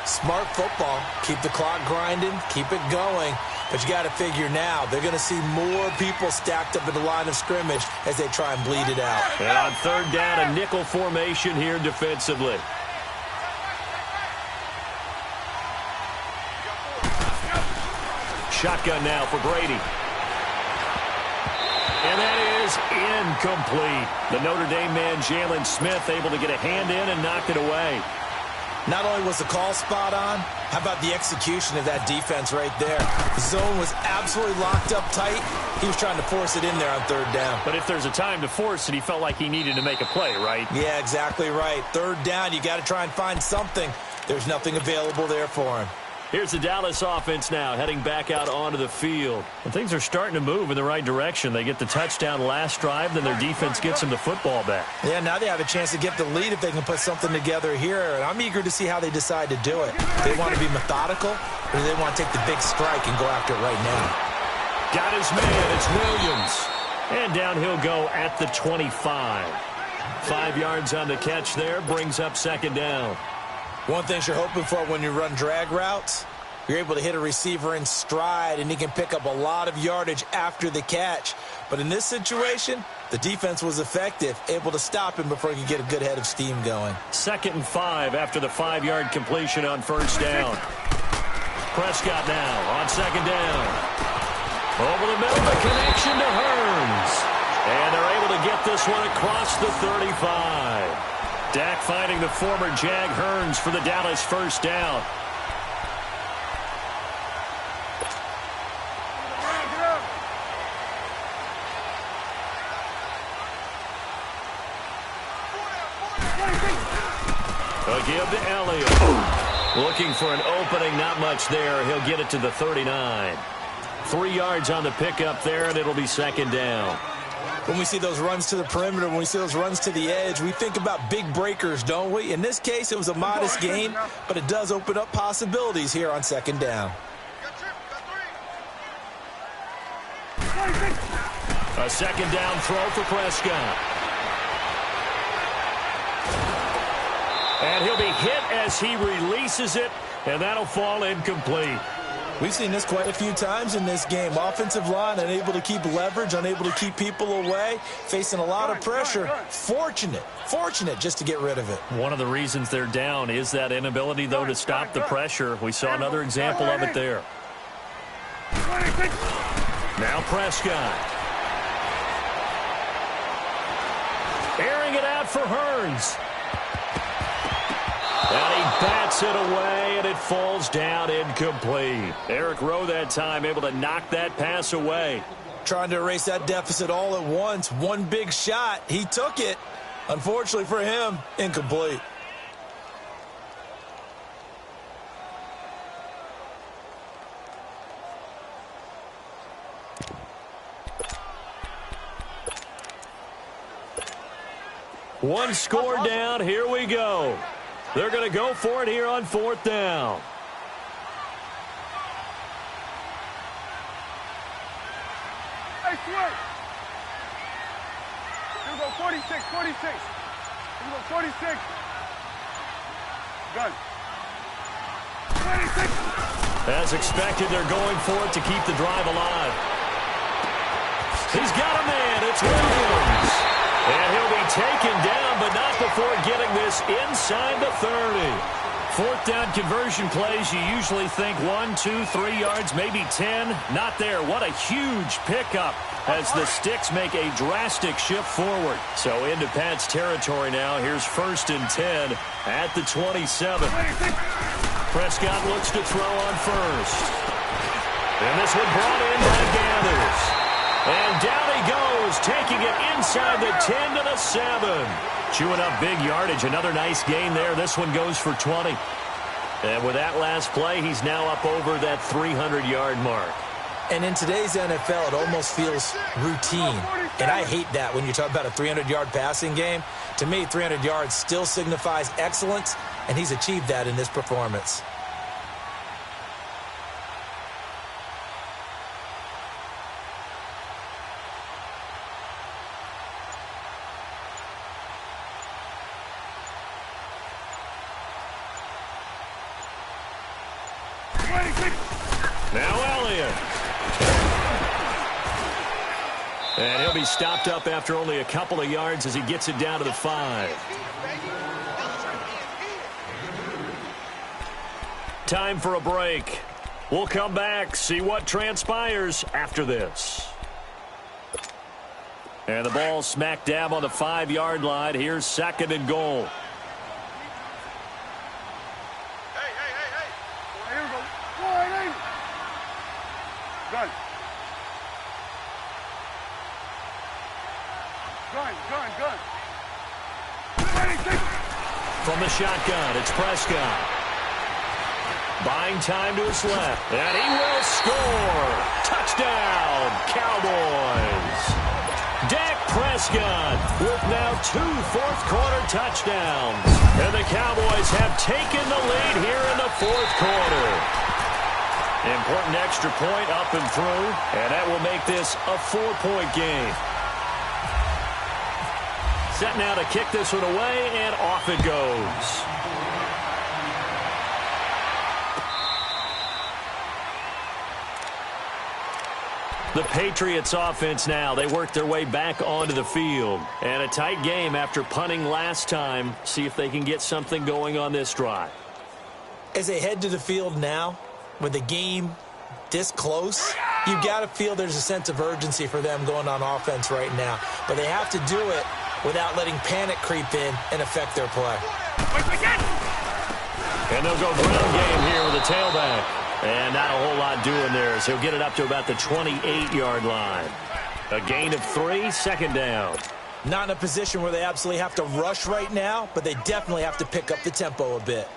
Smart football. Keep the clock grinding. Keep it going. But you got to figure now, they're going to see more people stacked up at the line of scrimmage as they try and bleed it out. And on third down, a nickel formation here defensively. Shotgun now for Brady. And that is incomplete. The Notre Dame man, Jalen Smith, able to get a hand in and knocked it away. Not only was the call spot on, how about the execution of that defense right there? The zone was absolutely locked up tight. He was trying to force it in there on third down. But if there's a time to force it, he felt like he needed to make a play, right? Yeah, exactly right. Third down, you got to try and find something. There's nothing available there for him. Here's the Dallas offense now, heading back out onto the field. And things are starting to move in the right direction. They get the touchdown last drive, then their defense gets them the football back. Yeah, now they have a chance to get the lead if they can put something together here. And I'm eager to see how they decide to do it. They want to be methodical, or do they want to take the big strike and go after it right now? Got his man. It's Williams. And down he'll go at the 25. 5 yards on the catch there, brings up 2nd down. One thing you're hoping for when you run drag routes, you're able to hit a receiver in stride, and he can pick up a lot of yardage after the catch. But in this situation, the defense was effective, able to stop him before he could get a good head of steam going. 2nd and 5 after the 5-yard completion on first down. Prescott now on 2nd down. Over the middle, the connection to Hearns. And they're able to get this one across the 35. Dak finding the former Jag Hearns for the Dallas first down. A give to Elliott. Looking for an opening, not much there. He'll get it to the 39. 3 yards on the pickup there, and it'll be 2nd down. When we see those runs to the perimeter, when we see those runs to the edge, we think about big breakers, don't we? In this case, it was a modest gain, but it does open up possibilities here on 2nd down. A second down throw for Prescott. And he'll be hit as he releases it, and that'll fall incomplete. We've seen this quite a few times in this game. Offensive line unable to keep leverage, unable to keep people away, facing a lot of pressure. Fortunate just to get rid of it. One of the reasons they're down is that inability, though, to stop the pressure. We saw another example of it there. Now Prescott. Airing it out for Hearns. And he bats it away, and it falls down incomplete. Eric Rowe that time able to knock that pass away. Trying to erase that deficit all at once. One big shot. He took it. Unfortunately for him, incomplete. One score down. Here we go. They're going to go for it here on fourth down. Hey, switch. Here we go, 46. Here we go, 46. Gun. 26. As expected, they're going for it to keep the drive alive. He's got a man. It's Williams. And he'll be taken down, but not before getting this inside the 30. Fourth down conversion plays, you usually think 1, 2, 3 yards, maybe 10. Not there. What a huge pickup as the Sticks make a drastic shift forward. So into Pat's territory now. Here's 1st and 10 at the 27. Prescott looks to throw on first. And this one brought in by Gathers. And down he goes, taking it inside the 10 to the 7. Chewing up big yardage. Another nice gain there. This one goes for 20. And with that last play, he's now up over that 300-yard mark. And in today's NFL, it almost feels routine. And I hate that when you talk about a 300-yard passing game. To me, 300 yards still signifies excellence, and he's achieved that in this performance. Now Elliott. And he'll be stopped up after only a couple of yards as he gets it down to the 5. Time for a break. We'll come back, see what transpires after this. And the ball smack dab on the 5-yard line. Here's 2nd and goal. Gun. From the shotgun, it's Prescott. Buying time to his left, and he will score. Touchdown, Cowboys. Dak Prescott with now 2 fourth-quarter touchdowns. And the Cowboys have taken the lead here in the 4th quarter. Important extra point up and through, and that will make this a 4-point game. Set now to kick this one away, and off it goes. The Patriots offense now, they work their way back onto the field. And a tight game after punting last time. See if they can get something going on this drive. As they head to the field now, with the game this close, you got to feel there's a sense of urgency for them going on offense right now. But they have to do it without letting panic creep in and affect their play. And they'll go ground game here with a tailback. And not a whole lot doing there, so he'll get it up to about the 28-yard line. A gain of 3, 2nd down. Not in a position where they absolutely have to rush right now, but they definitely have to pick up the tempo a bit.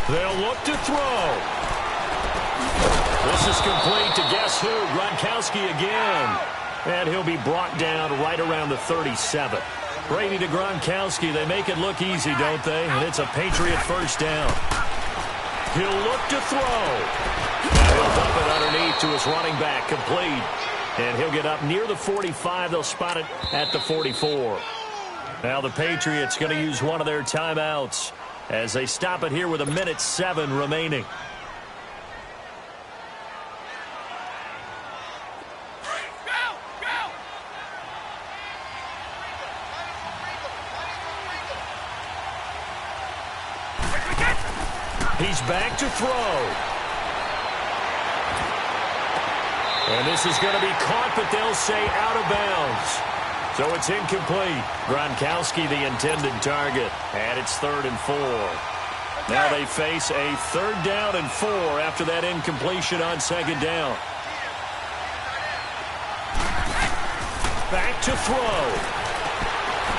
They'll look to throw. This is complete to guess who? Gronkowski again. And he'll be brought down right around the 37. Brady to Gronkowski. They make it look easy, don't they? And it's a Patriot first down. He'll look to throw. And he'll dump it underneath to his running back, complete. And he'll get up near the 45. They'll spot it at the 44. Now the Patriots going to use one of their timeouts as they stop it here with 1:07 remaining. He's back to throw. And this is going to be caught, but they'll say out of bounds. So it's incomplete. Gronkowski, the intended target. And it's 3rd and 4. Now they face a 3rd down and 4 after that incompletion on 2nd down. Back to throw.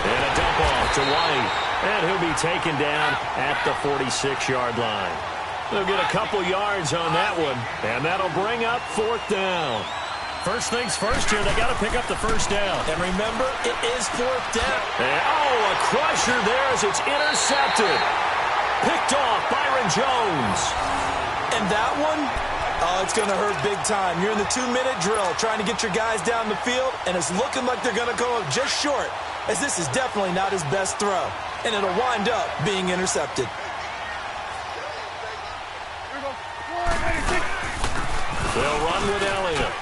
And a dump off to White. And he'll be taken down at the 46-yard line. They'll get a couple yards on that one, and that'll bring up 4th down. First things first here, they got to pick up the first down. And remember, it is 4th down. And, a crusher there as it's intercepted. Picked off Byron Jones. And that one, it's going to hurt big time. You're in the 2-minute drill trying to get your guys down the field, and it's looking like they're going to come up just short, as this is definitely not his best throw. And it'll wind up being intercepted. They'll run with Elliott.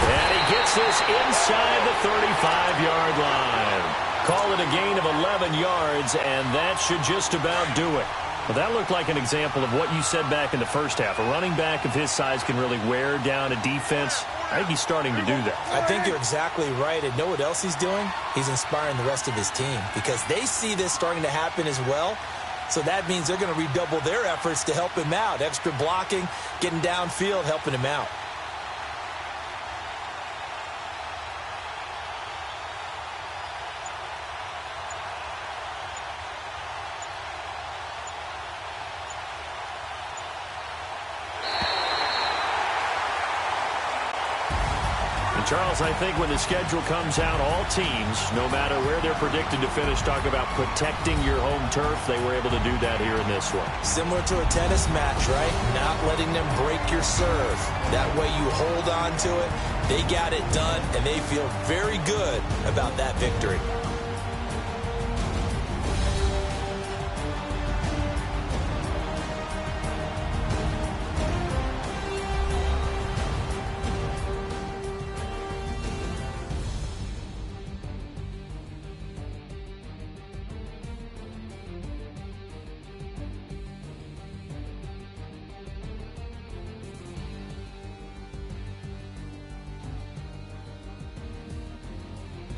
And he gets this inside the 35-yard line. Call it a gain of 11 yards, and that should just about do it. Well, that looked like an example of what you said back in the first half. A running back of his size can really wear down a defense. I think he's starting to do that. I think you're exactly right. And know what else he's doing? He's inspiring the rest of his team because they see this starting to happen as well. So that means they're going to redouble their efforts to help him out. Extra blocking, getting downfield, helping him out. Charles, I think when the schedule comes out, all teams, no matter where they're predicted to finish, talk about protecting your home turf. They were able to do that here in this one. Similar to a tennis match, right? Not letting them break your serve. That way you hold on to it. They got it done, and they feel very good about that victory.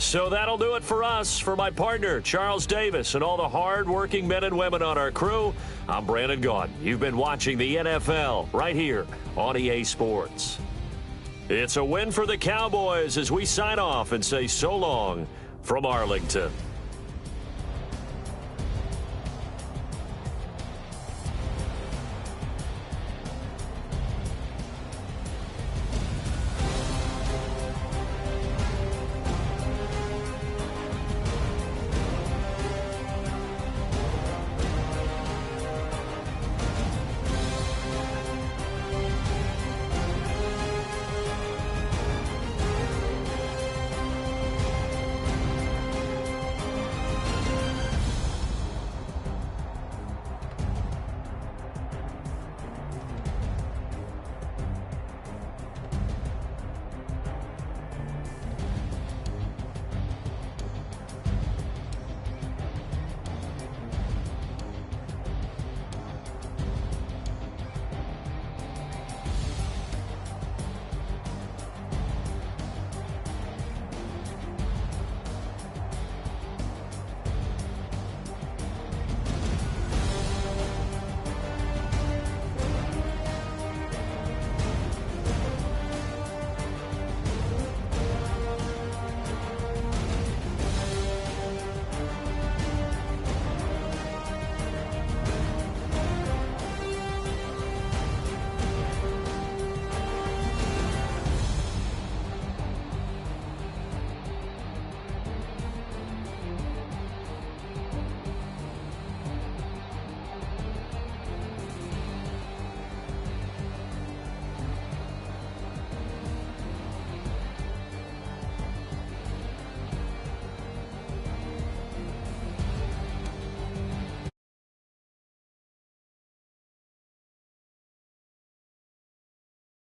So that'll do it for us. For my partner, Charles Davis, and all the hard-working men and women on our crew, I'm Brandon Gaudin. You've been watching the NFL right here on EA Sports. It's a win for the Cowboys as we sign off and say so long from Arlington.